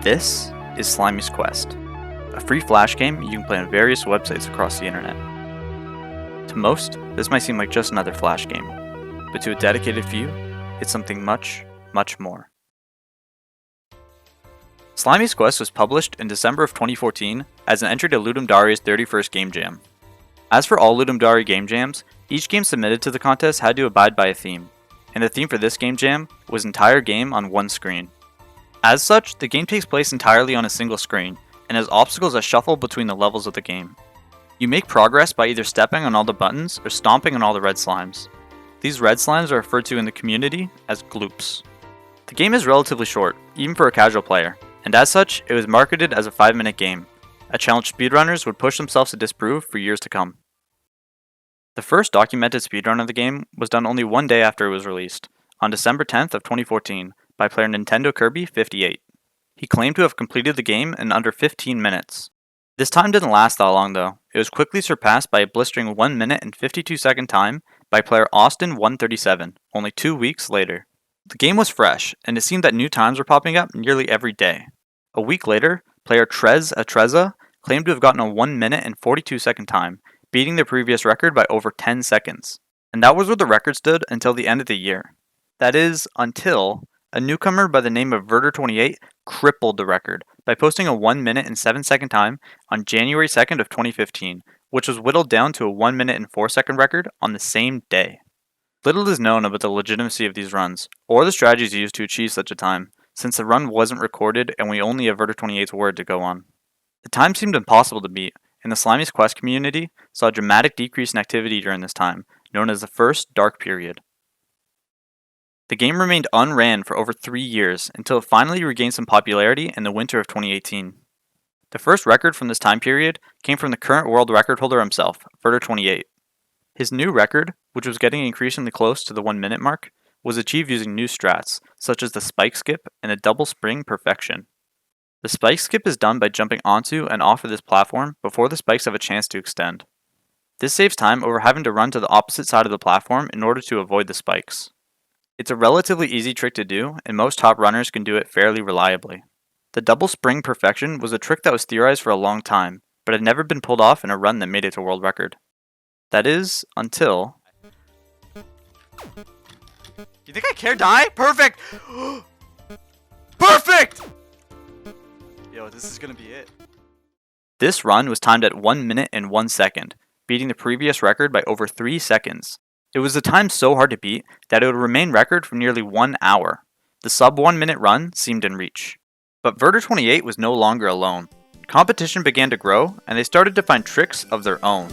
This is Slimey's Quest, a free flash game you can play on various websites across the internet. To most, this might seem like just another flash game, but to a dedicated few, it's something much, much more. Slimey's Quest was published in December of 2014 as an entry to Ludum Dare's 31st Game Jam. As for all Ludum Dare Game Jams, each game submitted to the contest had to abide by a theme, and the theme for this Game Jam was entire game on one screen. As such, the game takes place entirely on a single screen, and has obstacles that shuffle between the levels of the game. You make progress by either stepping on all the buttons or stomping on all the red slimes. These red slimes are referred to in the community as gloops. The game is relatively short, even for a casual player, and as such, it was marketed as a 5-minute game, a challenge speedrunners would push themselves to disprove for years to come. The first documented speedrun of the game was done only one day after it was released, on December 10th of 2014, by player Nintendo Kirby 58. He claimed to have completed the game in under 15 minutes. This time didn't last that long though. It was quickly surpassed by a blistering 1 minute and 52 second time by player Austin 137, only 2 weeks later. The game was fresh, and it seemed that new times were popping up nearly every day. A week later, player Trez Atreza claimed to have gotten a 1 minute and 42 second time, beating the previous record by over 10 seconds. And that was where the record stood until the end of the year. That is, until a newcomer by the name of Verter28 crippled the record by posting a 1 minute and 7 second time on January 2nd of 2015, which was whittled down to a 1 minute and 4 second record on the same day. Little is known about the legitimacy of these runs, or the strategies used to achieve such a time, since the run wasn't recorded and we only have Verter28's word to go on. The time seemed impossible to beat, and the Slimey's Quest community saw a dramatic decrease in activity during this time, known as the First Dark Period. The game remained unran for over 3 years until it finally regained some popularity in the winter of 2018. The first record from this time period came from the current world record holder himself, Verter28. His new record, which was getting increasingly close to the 1 minute mark, was achieved using new strats, such as the spike skip and a double spring perfection. The spike skip is done by jumping onto and off of this platform before the spikes have a chance to extend. This saves time over having to run to the opposite side of the platform in order to avoid the spikes. It's a relatively easy trick to do, and most top runners can do it fairly reliably. The double spring perfection was a trick that was theorized for a long time, but had never been pulled off in a run that made it to world record. That is, until... You think I care, die? Perfect! Perfect! Yo, this is gonna be it. This run was timed at 1 minute and 1 second, beating the previous record by over 3 seconds. It was a time so hard to beat that it would remain record for nearly 1 hour. The sub 1 minute run seemed in reach. But Verter28 was no longer alone. Competition began to grow, and they started to find tricks of their own.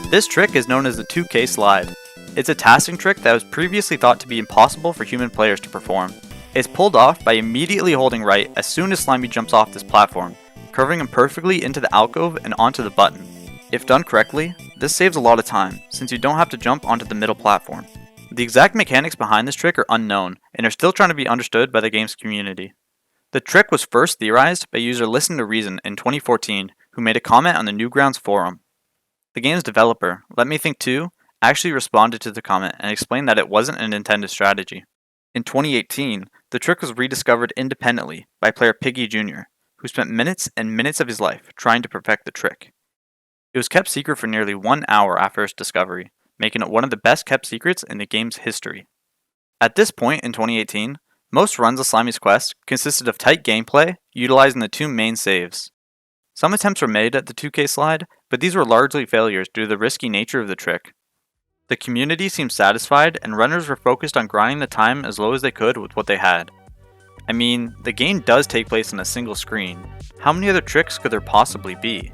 This trick is known as the 2K slide. It's a tasking trick that was previously thought to be impossible for human players to perform. It's pulled off by immediately holding right as soon as Slimey jumps off this platform, curving him perfectly into the alcove and onto the button. If done correctly, this saves a lot of time, since you don't have to jump onto the middle platform. The exact mechanics behind this trick are unknown, and are still trying to be understood by the game's community. The trick was first theorized by user Listen to Reason in 2014, who made a comment on the Newgrounds forum. The game's developer, Let Me Think 2, actually responded to the comment and explained that it wasn't an intended strategy. In 2018, the trick was rediscovered independently by player Piggy Jr., who spent minutes and minutes of his life trying to perfect the trick. It was kept secret for nearly 1 hour after its discovery, making it one of the best kept secrets in the game's history. At this point in 2018, most runs of Slimey's Quest consisted of tight gameplay utilizing the 2 main saves. Some attempts were made at the 2K slide, but these were largely failures due to the risky nature of the trick. The community seemed satisfied, and runners were focused on grinding the time as low as they could with what they had. I mean, the game does take place on a single screen. How many other tricks could there possibly be?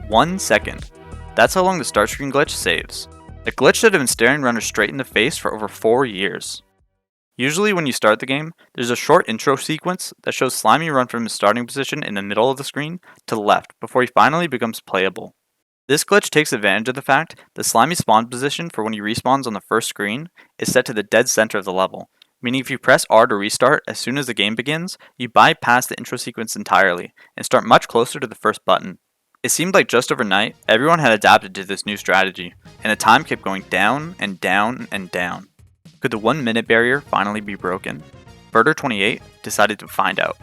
"1 second. That's how long the start screen glitch saves. A glitch that had been staring runners straight in the face for over 4 years. Usually when you start the game, there's a short intro sequence that shows Slimey run from his starting position in the middle of the screen to the left before he finally becomes playable. This glitch takes advantage of the fact that Slimey's spawn position for when he respawns on the first screen is set to the dead center of the level, meaning if you press R to restart as soon as the game begins, you bypass the intro sequence entirely and start much closer to the first button. It seemed like just overnight, everyone had adapted to this new strategy, and the time kept going down and down and down. Could the 1 minute barrier finally be broken? Birder28 decided to find out.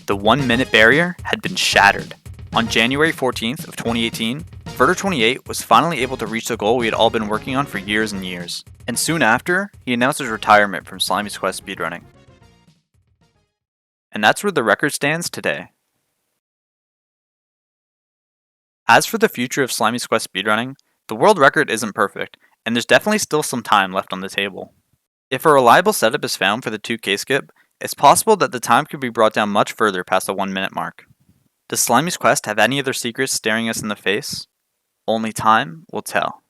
The 1 minute barrier had been shattered. On January 14th of 2018, Birder28 was finally able to reach the goal we had all been working on for years and years. And soon after, he announced his retirement from Slimey's Quest speedrunning. And that's where the record stands today. As for the future of Slimey's Quest speedrunning, the world record isn't perfect, and there's definitely still some time left on the table. If a reliable setup is found for the 2K skip, it's possible that the time could be brought down much further past the 1 minute mark. Does Slimey's Quest have any other secrets staring us in the face? Only time will tell.